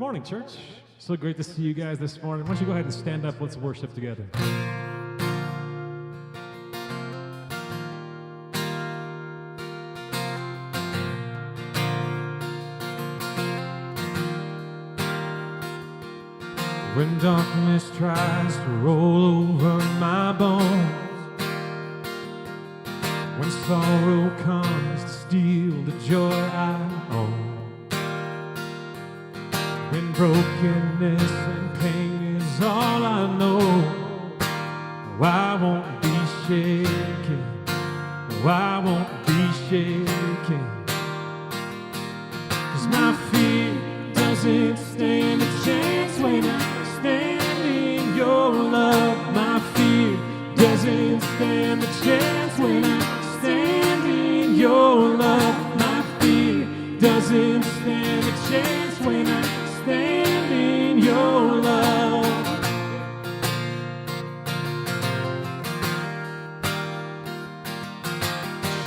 Good morning, church. So great to see you guys this morning. Why don't you go ahead and stand up? Let's worship together. When darkness tries to roll over my bones, when sorrow comes to steal the joy I own, when brokenness and pain is all I know, no, I won't be shaken, no, I won't be shaken, 'cause my fear doesn't stand a chance when I stand in your love. My fear doesn't stand a chance when I stand in your love. My fear doesn't stand a chance when I stand in your love.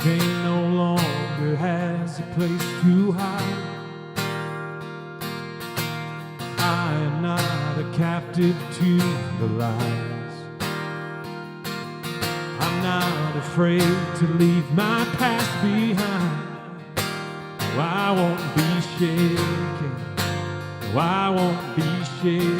Shame no longer has a place to hide. I am not a captive to the lies. I'm not afraid to leave my past behind. No, I won't be shaken. No, I won't be shaken.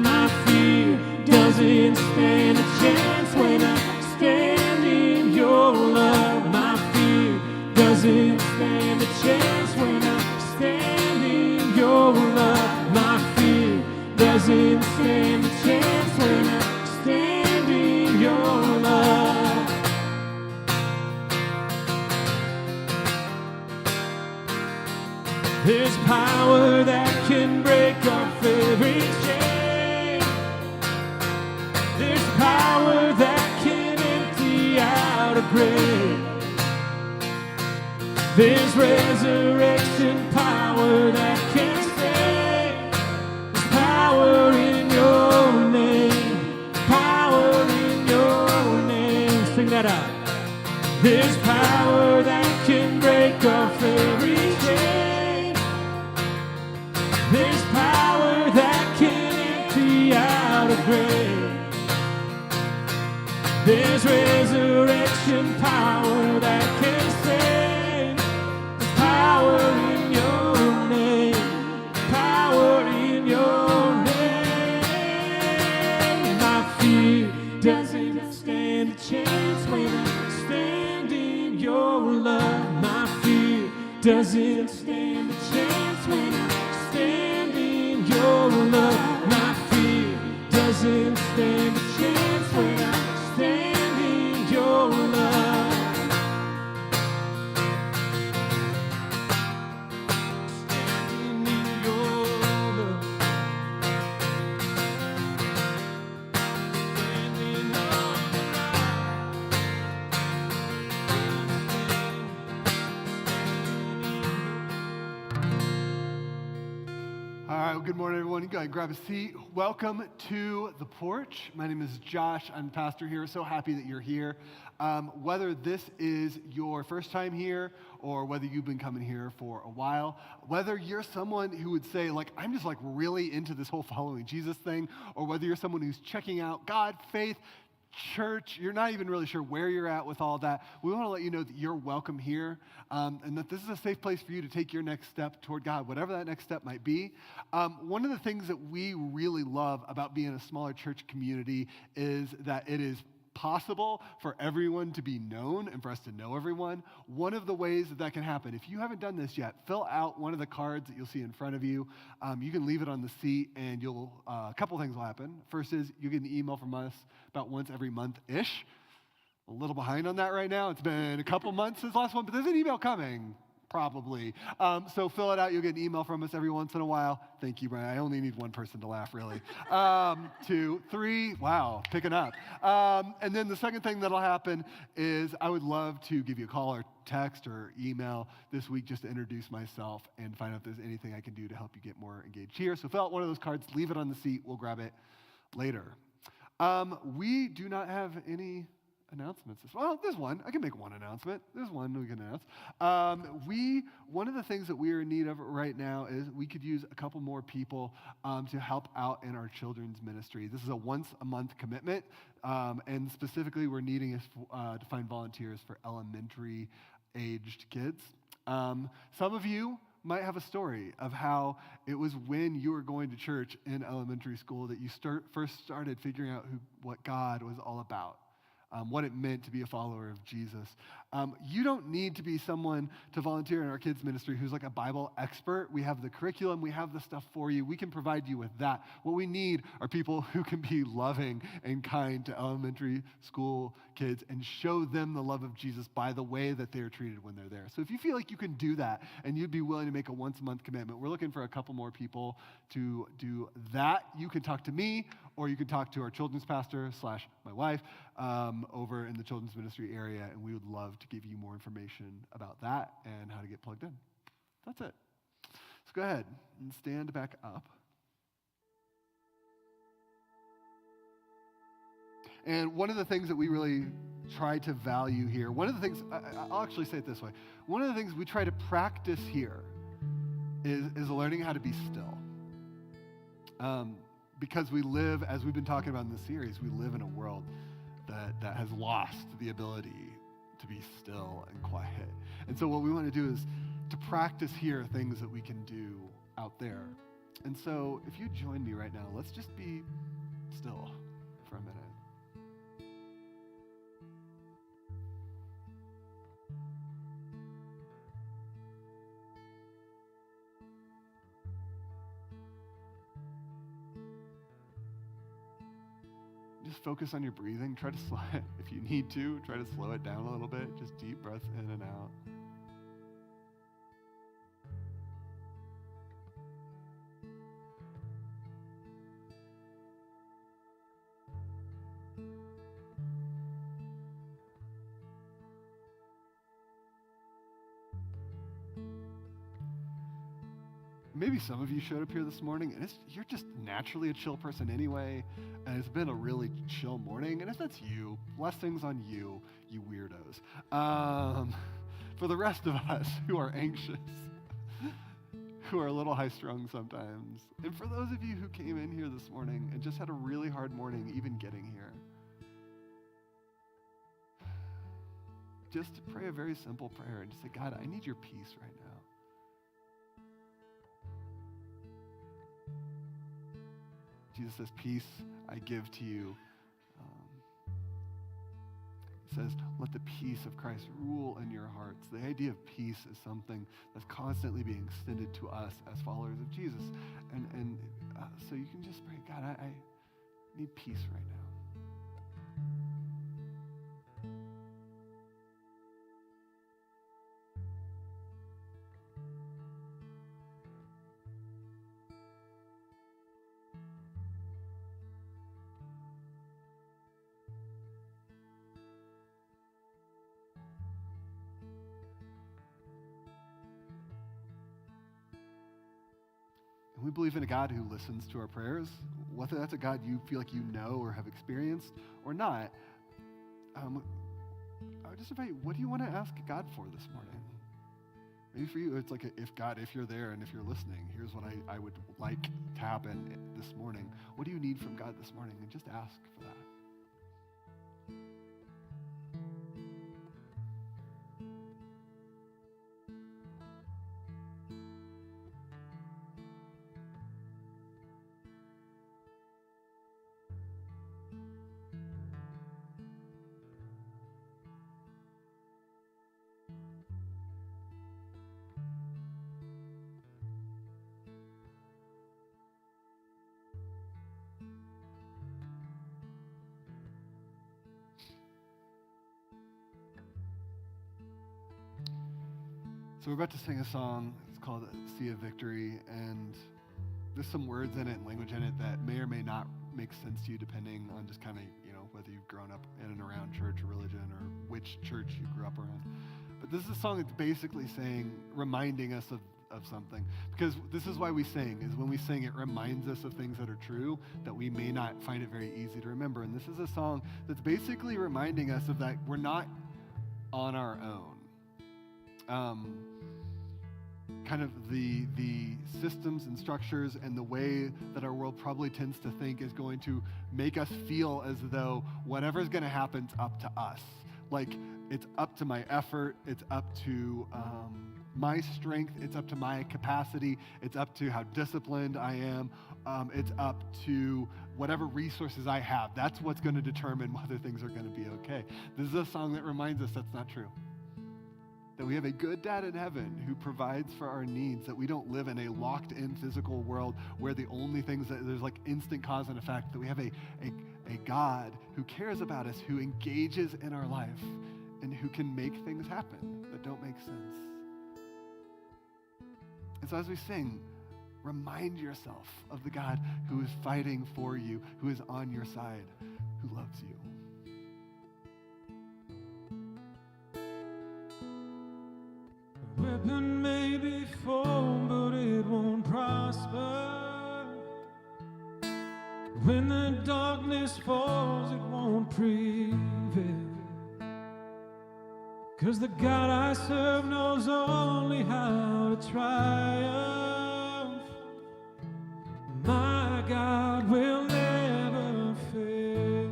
My fear doesn't stand a chance when I stand in your love. My fear doesn't stand a chance when I stand in your love. My fear doesn't stand a chance when I stand in your love. There's power that can break off every chain. There's power that can empty out a grave. There's resurrection power that can save. There's power in your name. Power in your name. Sing that out. There's power that can break off every chain. There's power that can empty out a grave. There's resurrection power that can save. There's power in your name. Power in your name. My fear doesn't stand a chance when I stand in your love. My fear doesn't stand a chance when I stand in your love. My fear doesn't stand a chance when I stand in your love. Standing in your love. Standing on the All right, well, good morning, everyone. You go ahead and grab a seat. Welcome to The Porch. My name is Josh. I'm pastor here. So happy that you're here. Whether this is your first time here or whether you've been coming here for a while, whether you're someone who would say, like, I'm just like really into this whole following Jesus thing, or whether you're someone who's checking out God, faith, church, you're not even really sure where you're at with all that, we want to let you know that you're welcome here, and that this is a safe place for you to take your next step toward God, whatever that next step might be. One of the things that we really love about being a smaller church community is that it is possible for everyone to be known and for us to know everyone. One of the ways that can happen, if you haven't done this yet, fill out one of the cards that you'll see in front of you. You can leave it on the seat, and a couple things will happen. First is you get an email from us about once every month-ish. A little behind on that right now. It's been a couple months since the last one, but there's an email coming. Probably. So fill it out. You'll get an email from us every once in a while. Thank you, Brian. I only need one person to laugh, really. 2, 3. Wow, picking up. And then the second thing that'll happen is I would love to give you a call or text or email this week just to introduce myself and find out if there's anything I can do to help you get more engaged here. So fill out one of those cards, leave it on the seat. We'll grab it later. We do not have any announcements. Well, there's one. I can make one announcement. There's one we can announce. One of the things that we are in need of right now is we could use a couple more people to help out in our children's ministry. This is a once-a-month commitment, and specifically we're needing to find volunteers for elementary-aged kids. Some of you might have a story of how it was when you were going to church in elementary school that you first started figuring out what God was all about, what it meant to be a follower of Jesus. You don't need to be someone to volunteer in our kids ministry who's like a Bible expert. We have the curriculum, we have the stuff for you. We can provide you with that. What we need are people who can be loving and kind to elementary school kids and show them the love of Jesus by the way that they're treated when they're there. So if you feel like you can do that and you'd be willing to make a once-a-month commitment, we're looking for a couple more people to do that. You can talk to me, or you can talk to our children's pastor / my wife over in the children's ministry area, and we would love to give you more information about that and how to get plugged in. That's it. So go ahead and stand back up. And one of the things that we really try to value here, one of the things, I'll actually say it this way, one of the things we try to practice here is learning how to be still. Because we live, as we've been talking about in this series, we live in a world that has lost the ability to be still and quiet. And so what we want to do is to practice here things that we can do out there. And so if you join me right now, let's just be still for a minute. Just focus on your breathing. Try to slow it. If you need to, try to slow it down a little bit. Just deep breaths in and out. Maybe some of you showed up here this morning and you're just naturally a chill person anyway, and it's been a really chill morning. And if that's you, blessings on you, you weirdos. For the rest of us who are anxious, who are a little high-strung sometimes, and for those of you who came in here this morning and just had a really hard morning even getting here, just pray a very simple prayer and just say, God, I need your peace right now. Jesus says, peace I give to you. It says, let the peace of Christ rule in your hearts. The idea of peace is something that's constantly being extended to us as followers of Jesus. And so you can just pray, God, I need peace right now. And we believe in a God who listens to our prayers, whether that's a God you feel like you know or have experienced or not. I would just invite you, what do you want to ask God for this morning? Maybe for you, it's like, if you're there and if you're listening, here's what I would like to happen this morning. What do you need from God this morning? And just ask for that. So we're about to sing a song. It's called Sea of Victory, and there's some words in it and language in it that may or may not make sense to you depending on just kind of, whether you've grown up in and around church or religion or which church you grew up around. But this is a song that's basically saying, reminding us of of something. Because this is why we sing, is when we sing, it reminds us of things that are true that we may not find it very easy to remember. And this is a song that's basically reminding us of that we're not on our own. Kind of the systems and structures and the way that our world probably tends to think is going to make us feel as though whatever's going to happen is up to us. Like, it's up to my effort, it's up to my strength, it's up to my capacity, it's up to how disciplined I am, it's up to whatever resources I have. That's what's going to determine whether things are going to be okay. This is a song that reminds us that's not true. That we have a good dad in heaven who provides for our needs, that we don't live in a locked-in physical world where the only things that there's like instant cause and effect, that we have a God who cares about us, who engages in our life, and who can make things happen that don't make sense. And so as we sing, remind yourself of the God who is fighting for you, who is on your side, who loves you. Weapon may be formed, but it won't prosper. When the darkness falls, it won't prevail. 'Cause the God I serve knows only how to triumph. My God will never fail.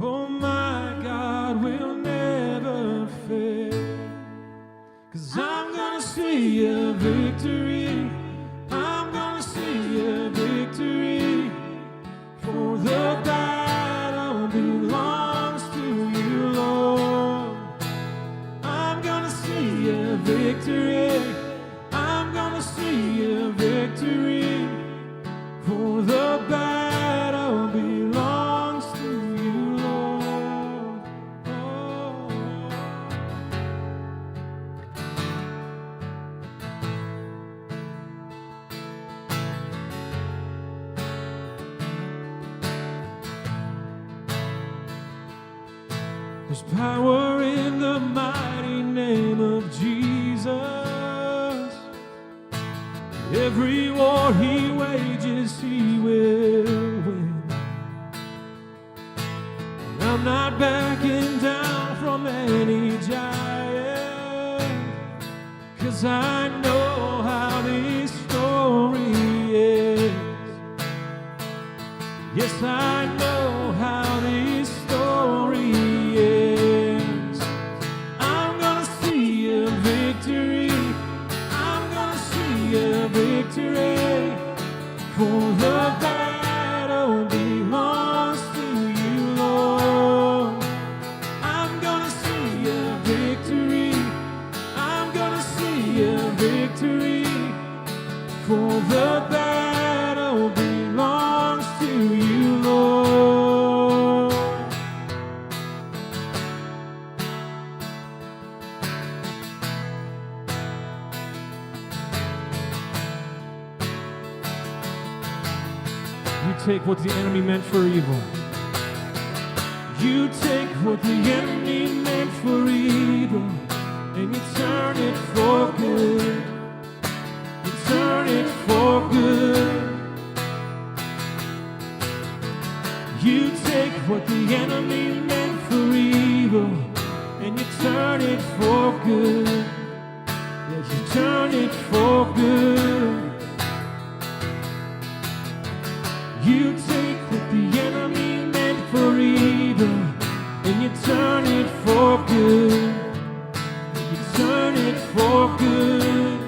Oh, my God will never fail. 'Cause I'm gonna see a victory. I'm gonna see a victory. For the battle belongs to you, Lord. I'm gonna see a victory. I'm gonna see a victory. For the battle belongs to you, Lord. Oh. There's power in the mighty name of Jesus. Every war he wages, he will win. And I'm not backing down from any giant, 'cause I know how this story ends. Yes, I know how this story ends. I'm gonna see a victory. I'm gonna see a victory. For the battle belongs to you, Lord. I'm gonna see a victory. I'm gonna see a victory. For the battle belongs to you, Lord. You take what the enemy meant for evil. You take what the enemy meant for evil, and you turn it for good. You turn it for good. You take what the enemy meant for evil, and you turn it for good. Yes, you turn it for good. You take what the enemy meant for evil, and you turn it for good. You turn it for good.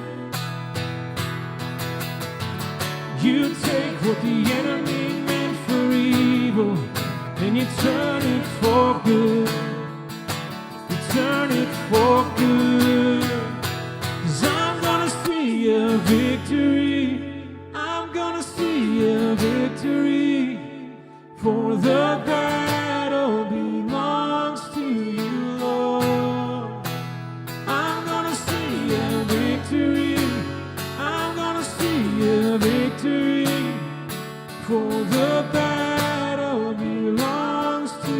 You take what the enemy meant for evil, and you turn it for good. You turn it for good. 'Cause I'm gonna see a victory. I'm gonna see a victory. For the battle belongs to you, Lord. I'm gonna see a victory. I'm gonna see a victory. For the battle belongs to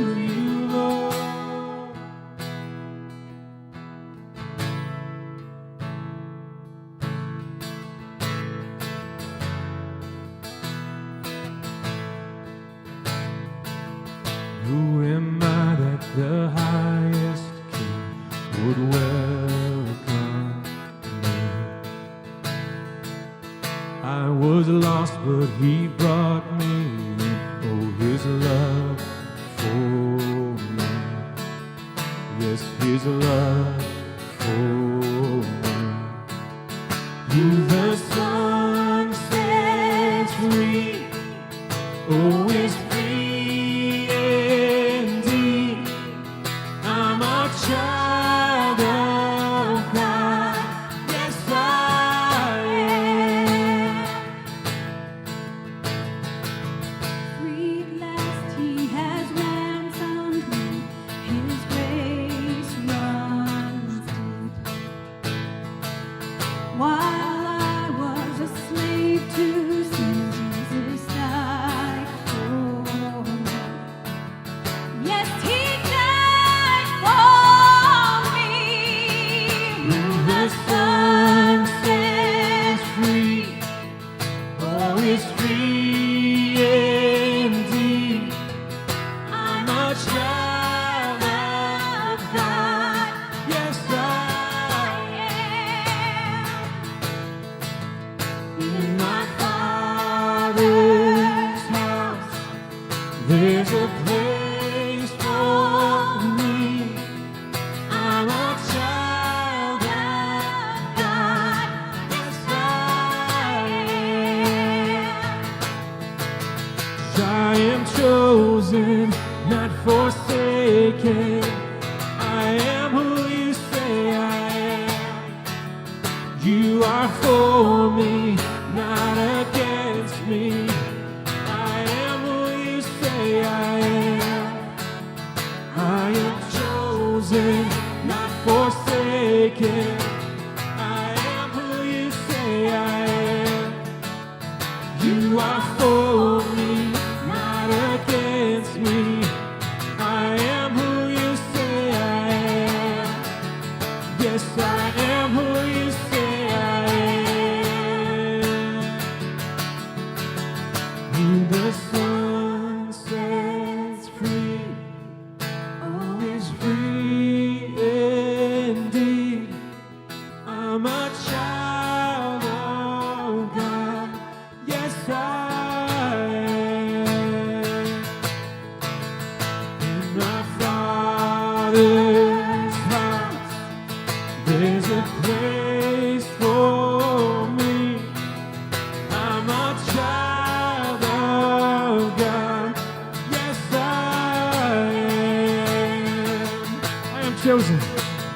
was lost, but he brought me in. Oh, his love for me. Yes, his love for me. Who the Son sets free, oh, is free indeed. I'm a child of God. Yes, I am. Free at last, he has ransomed me. His grace runs deep. While I was a slave to sin, Jesus died for me. Yes, he died for me. Who the Son sets free, oh, is free indeed. I'm a child of God. Yes, I am. In my Father's house, there's a place for me. I'm a child of God. Yes, I am. I am chosen, not forsaken. I am who you say I am. You are for me, not against me. I am who you say I am. I am chosen, not forsaken. I am who you say I am. You are for me, not against me. I am who you say I am. Yes, I am who you say I am. Who the Son sets free, oh, is free indeed. I'm a child of God. Yes, I am. In my Father's house, there's a place for me. I'm a child of God. Yes, I am. I am chosen.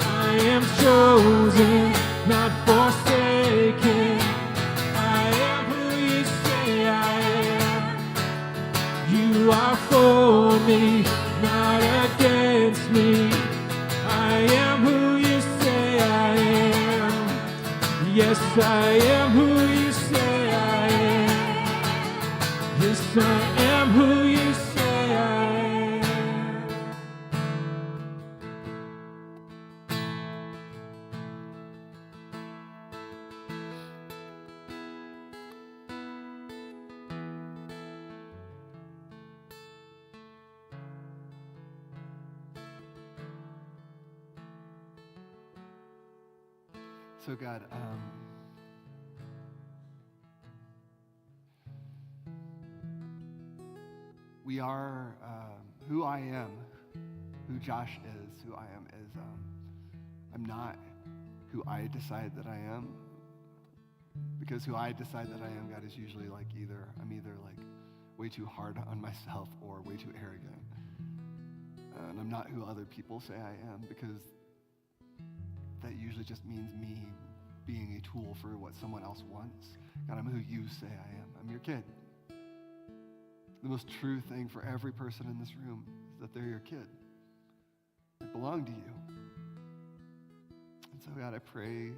I am chosen, not forsaken. I am who you say I am. You are for me, not against me. I am who you say I am. Yes, I am who you say I am. Yes, I am who you say I am. So, God, we are who I am, who Josh is, who I am is, I'm not who I decide that I am, because who I decide that I am, God, is usually like I'm either like way too hard on myself or way too arrogant. And I'm not who other people say I am, because that usually just means me being a tool for what someone else wants. God, I'm who you say I am. I'm your kid. The most true thing for every person in this room is that they're your kid. They belong to you. And so, God, I pray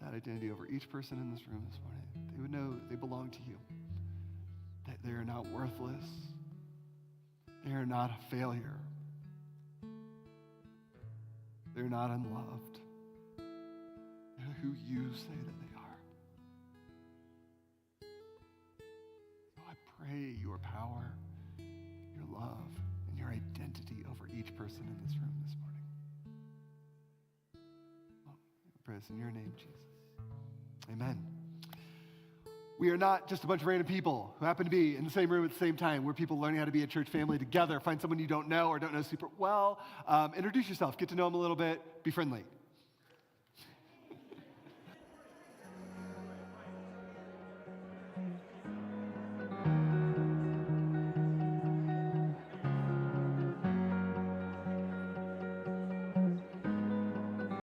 that identity over each person in this room this morning. They would know they belong to you, that they are not worthless. They are not a failure. They're not unloved. They're who you say that they are. So I pray your power, your love, and your identity over each person in this room this morning. I pray this in your name, Jesus. Amen. We are not just a bunch of random people who happen to be in the same room at the same time. We're people learning how to be a church family together. Find someone you don't know or don't know super well. Introduce yourself. Get to know them a little bit. Be friendly.